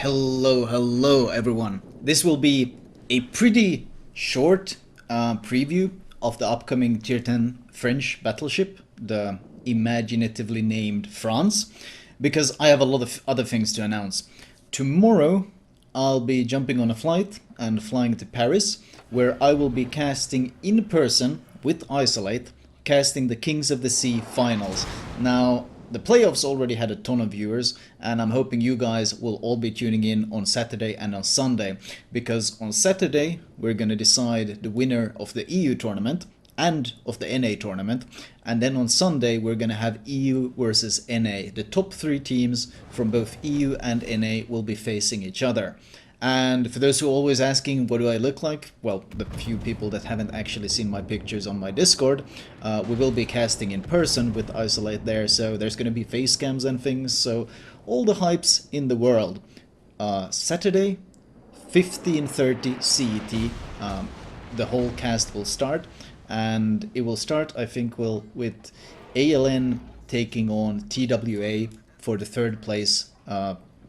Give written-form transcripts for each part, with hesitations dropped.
Hello everyone. This will be a pretty short preview of the upcoming Tier 10 French battleship, the imaginatively named France, because I have a lot of other things to announce. Tomorrow I'll be jumping on a flight and flying to Paris, where I will be casting in person with Isolate, casting the Kings of the Sea finals. Now, the playoffs already had a ton of viewers, and I'm hoping you guys will all be tuning in on Saturday and on Sunday, because on Saturday we're going to decide the winner of the EU tournament and of the NA tournament, and then on Sunday we're going to have EU versus NA. The top three teams from both EU and NA will be facing each other. And for those who are always asking, what do I look like? Well, the few people that haven't actually seen my pictures on my Discord, we will be casting in person with Isolate there, so there's going to be face cams and things, so all the hypes in the world. Saturday, 15:30 CET, the whole cast will start, and it will start, I think, with ALN taking on TWA for the third place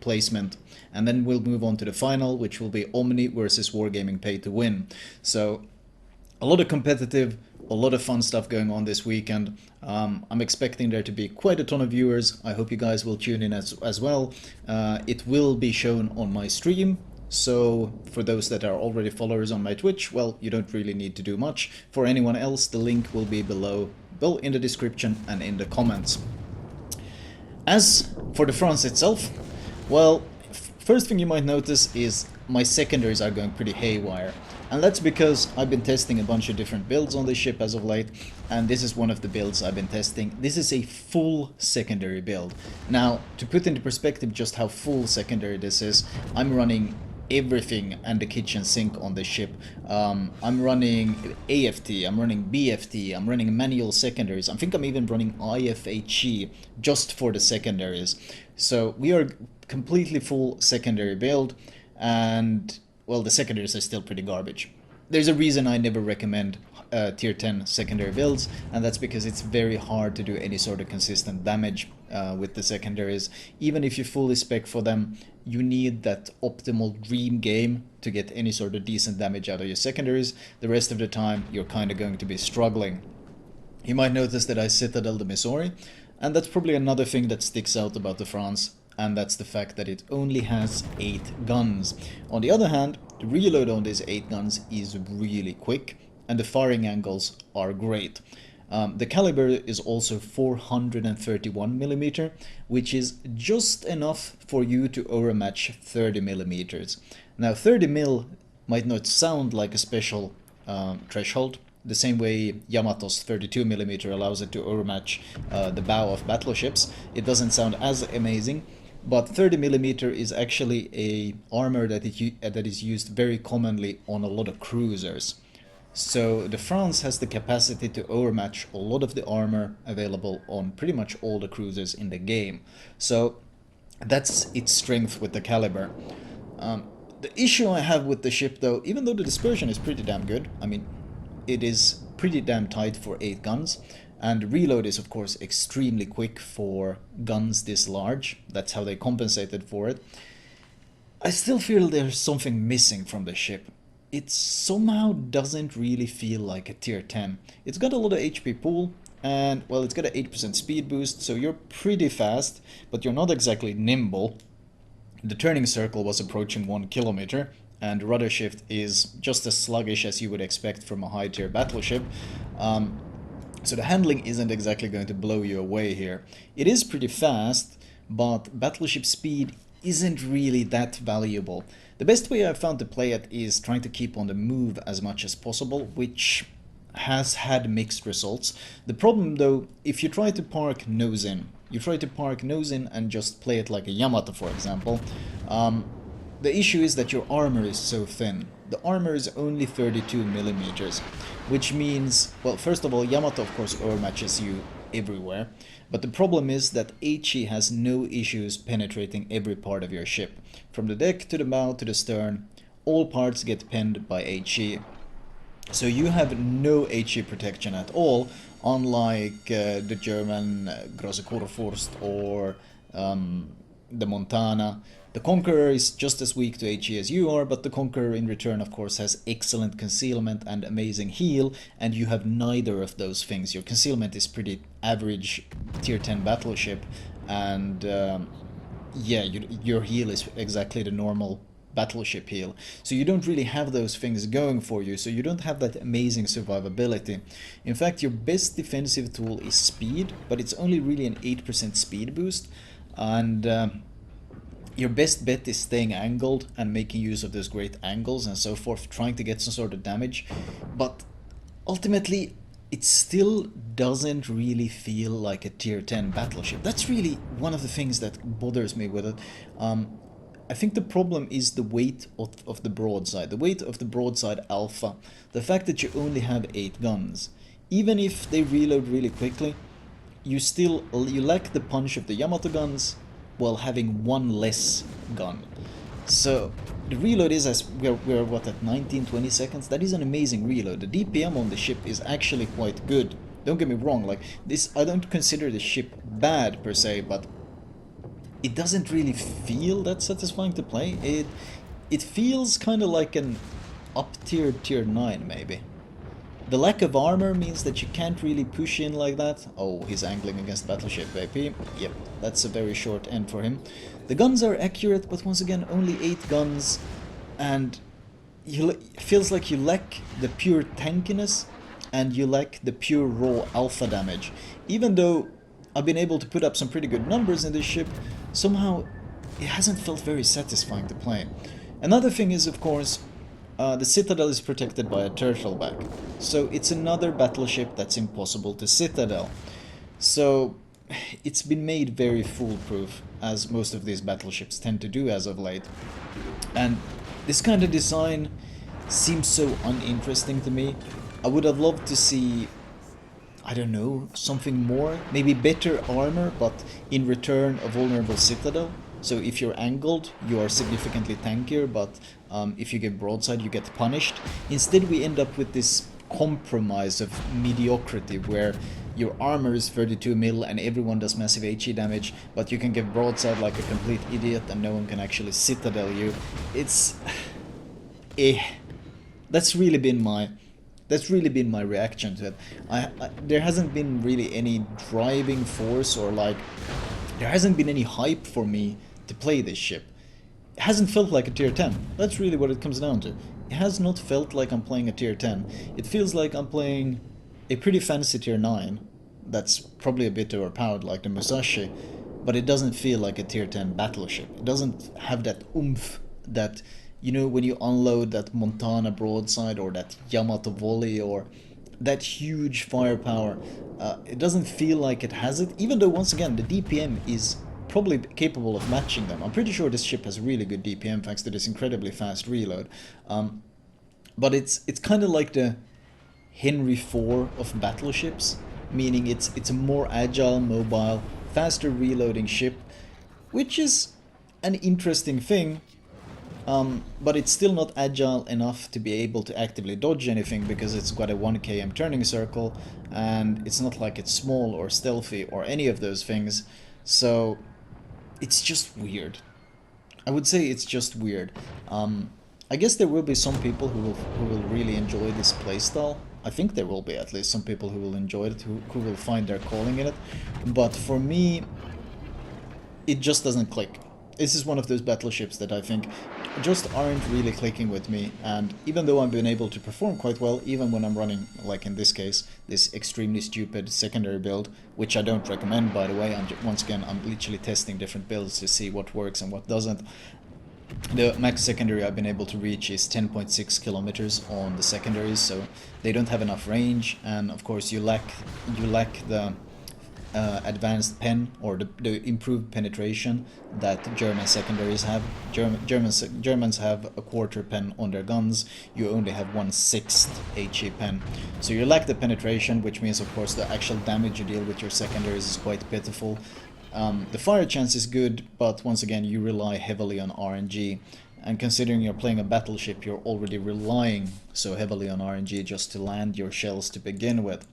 placement, and then we'll move on to the final, which will be Omni versus Wargaming Pay to Win. So a lot of competitive, a lot of fun stuff going on this weekend. I'm expecting there to be quite a ton of viewers. I hope you guys will tune in as well. It will be shown on my stream, so for those that are already followers on my Twitch, well, you don't really need to do much. For anyone else, the link will be below in the description and in the comments. As for the France itself, well, first thing you might notice is my secondaries are going pretty haywire. And that's because I've been testing a bunch of different builds on this ship as of late, and this is one of the builds I've been testing. This is a full secondary build. Now, to put into perspective just how full secondary this is, I'm running everything and the kitchen sink on this ship. I'm running AFT, I'm running BFT, I'm running manual secondaries. I think I'm even running IFHE just for the secondaries. So we are completely full secondary build, and well, the secondaries are still pretty garbage. There's a reason I never recommend tier 10 secondary builds, and that's because it's very hard to do any sort of consistent damage with the secondaries. Even if you fully spec for them, you need that optimal dream game to get any sort of decent damage out of your secondaries. The rest of the time you're kind of going to be struggling. You might notice that I Citadel the Missouri, and that's probably another thing that sticks out about the France, and that's the fact that it only has 8 guns. On the other hand, the reload on these 8 guns is really quick, and the firing angles are great. The caliber is also 431mm, which is just enough for you to overmatch 30mm. Now 30mm might not sound like a special threshold, the same way Yamato's 32mm allows it to overmatch the bow of battleships. It doesn't sound as amazing, but 30mm is actually a armor that is used very commonly on a lot of cruisers. So the France has the capacity to overmatch a lot of the armor available on pretty much all the cruisers in the game. So that's its strength with the caliber. The issue I have with the ship though, even though the dispersion is pretty damn good, I mean, it is pretty damn tight for 8 guns, and reload is of course extremely quick for guns this large. That's how they compensated for it. I still feel there's something missing from the ship. It somehow doesn't really feel like a tier 10. It's got a lot of HP pool, and well, it's got an 8% speed boost, so you're pretty fast, but you're not exactly nimble. The turning circle was approaching 1 kilometer, and rudder shift is just as sluggish as you would expect from a high tier battleship. So the handling isn't exactly going to blow you away here. It is pretty fast, but battleship speed isn't really that valuable. The best way I've found to play it is trying to keep on the move as much as possible, which has had mixed results. The problem though, if you try to park nose in, and just play it like a Yamato, for example, the issue is that your armor is so thin. The armor is only 32mm, which means, well, first of all, Yamato of course overmatches you everywhere, but the problem is that HE has no issues penetrating every part of your ship. From the deck to the bow to the stern, all parts get penned by HE. So you have no HE protection at all, unlike the German Große Kurfürst or the Montana. The Conqueror is just as weak to HE as you are, but the Conqueror in return of course has excellent concealment and amazing heal, and you have neither of those things. Your concealment is pretty average tier 10 battleship, and yeah, your heal is exactly the normal battleship heal. So you don't really have those things going for you, so you don't have that amazing survivability. In fact, your best defensive tool is speed, but it's only really an 8% speed boost, and your best bet is staying angled and making use of those great angles and so forth, trying to get some sort of damage. But ultimately, it still doesn't really feel like a tier 10 battleship. That's really one of the things that bothers me with it. I think the problem is the weight of the broadside, the weight of the broadside alpha, the fact that you only have 8 guns. Even if they reload really quickly, you lack the punch of the Yamato guns while having one less gun. So the reload is, as we're what, at 19-20 seconds? That is an amazing reload. The DPM on the ship is actually quite good. Don't get me wrong, like this, I don't consider the ship bad per se, but it doesn't really feel that satisfying to play. It feels kind of like an up-tier tier 9 maybe. The lack of armor means that you can't really push in like that. Oh, he's angling against battleship WiP. Yep, that's a very short end for him. The guns are accurate, but once again, only 8 guns, and it feels like you lack the pure tankiness, and you lack the pure raw alpha damage. Even though I've been able to put up some pretty good numbers in this ship, somehow it hasn't felt very satisfying to play. Another thing is, of course, the Citadel is protected by a turtleback, so it's another battleship that's impossible to citadel. So it's been made very foolproof, as most of these battleships tend to do as of late. And this kind of design seems so uninteresting to me. I would have loved to see, I don't know, something more, maybe better armor, but in return a vulnerable citadel. So if you're angled, you are significantly tankier, but if you get broadside, you get punished. Instead, we end up with this compromise of mediocrity, where your armor is 32 mil and everyone does massive HE damage, but you can get broadside like a complete idiot and no one can actually citadel you. It's... That's really been my reaction to it. There hasn't been really any driving force, or like, there hasn't been any hype for me to play this ship. It hasn't felt like a tier 10. That's really what it comes down to. It has not felt like I'm playing a tier 10. It feels like I'm playing a pretty fancy tier 9 that's probably a bit overpowered, like the Musashi, but it doesn't feel like a tier 10 battleship. It doesn't have that oomph that, you know, when you unload that Montana broadside or that Yamato volley or that huge firepower. It doesn't feel like it has it, even though, once again, the DPM is probably capable of matching them. I'm pretty sure this ship has really good DPM thanks to this incredibly fast reload. But it's kind of like the Henry IV of battleships, meaning it's a more agile, mobile, faster reloading ship, which is an interesting thing. But it's still not agile enough to be able to actively dodge anything, because it's got a 1 km turning circle, and it's not like it's small or stealthy or any of those things. So it's just weird. I would say it's just weird. I guess there will be some people who will really enjoy this playstyle. I think there will be at least some people who will enjoy it, who will find their calling in it. But for me, it just doesn't click. This is one of those battleships that I think just aren't really clicking with me, and even though I've been able to perform quite well, even when I'm running, like in this case, this extremely stupid secondary build, which I don't recommend, by the way. Once again, I'm literally testing different builds to see what works and what doesn't. The max secondary I've been able to reach is 10.6 kilometers on the secondaries, so they don't have enough range, and of course you lack the advanced pen, or the improved penetration that German secondaries have. Germans have a quarter pen on their guns. You only have 1/6 HE pen, so you lack the penetration, which means of course the actual damage you deal with your secondaries is quite pitiful. The fire chance is good, but once again you rely heavily on RNG, and considering you're playing a battleship, you're already relying so heavily on RNG just to land your shells to begin with.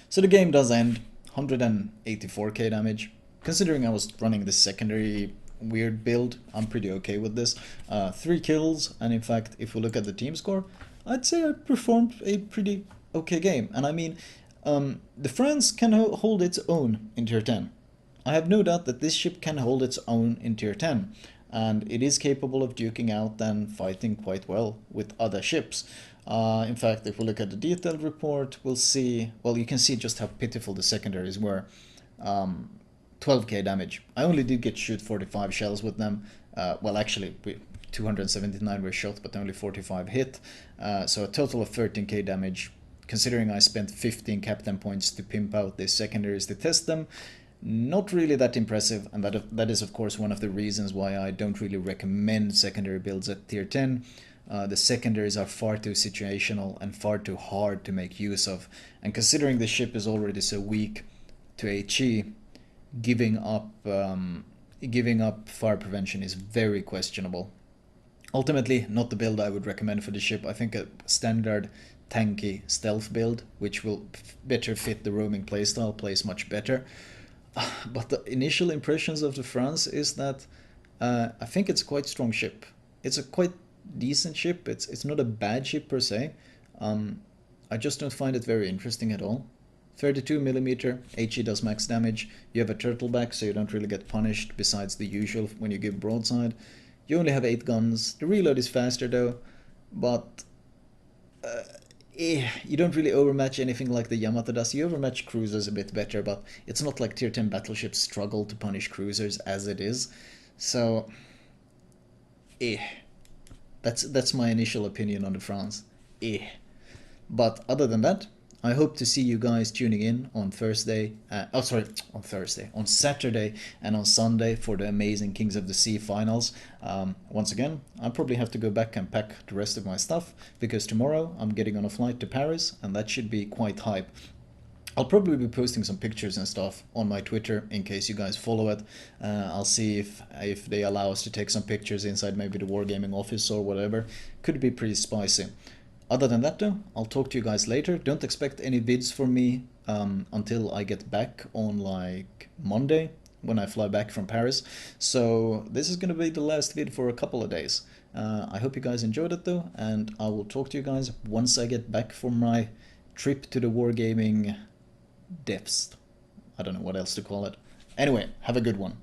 So the game does end. 184k damage. Considering I was running the secondary weird build. I'm pretty okay with this. 3 kills, and in fact, if we look at the team score, I'd say I performed a pretty okay game. And I mean, the France can hold its own in tier 10. I have no doubt that this ship can hold its own in tier 10, and it is capable of duking out and fighting quite well with other ships. In fact, if we look at the detailed report, we'll see, well, you can see just how pitiful the secondaries were. 12k damage. I only did get shoot 45 shells with them. Well, actually, 279 were shot, but only 45 hit. So a total of 13k damage. Considering I spent 15 captain points to pimp out the secondaries to test them, not really that impressive, and that is of course one of the reasons why I don't really recommend secondary builds at tier 10. The secondaries are far too situational and far too hard to make use of, and considering the ship is already so weak to HE, giving up fire prevention is very questionable. Ultimately, not the build I would recommend for the ship. I think a standard tanky stealth build, which will better fit the roaming playstyle, plays much better. But the initial impressions of the France is that I think it's a quite strong ship. It's a quite decent ship. It's not a bad ship per se. I just don't find it very interesting at all. 32mm, HE does max damage. You have a turtle back, so you don't really get punished besides the usual when you give broadside. You only have 8 guns. The reload is faster though, but you don't really overmatch anything like the Yamato does. You overmatch cruisers a bit better, but it's not like tier 10 battleships struggle to punish cruisers as it is. So, that's my initial opinion on the France. But other than that, I hope to see you guys tuning in on Saturday and on Sunday for the amazing Kings of the Sea finals. Once again, I'll probably have to go back and pack the rest of my stuff, because tomorrow I'm getting on a flight to Paris, and that should be quite hype. I'll probably be posting some pictures and stuff on my Twitter in case you guys follow it. I'll see if they allow us to take some pictures inside maybe the Wargaming office or whatever. Could be pretty spicy. Other than that though, I'll talk to you guys later. Don't expect any vids from me until I get back on like Monday, when I fly back from Paris. So this is going to be the last vid for a couple of days. I hope you guys enjoyed it though, and I will talk to you guys once I get back from my trip to the Wargaming depths. I don't know what else to call it. Anyway, have a good one.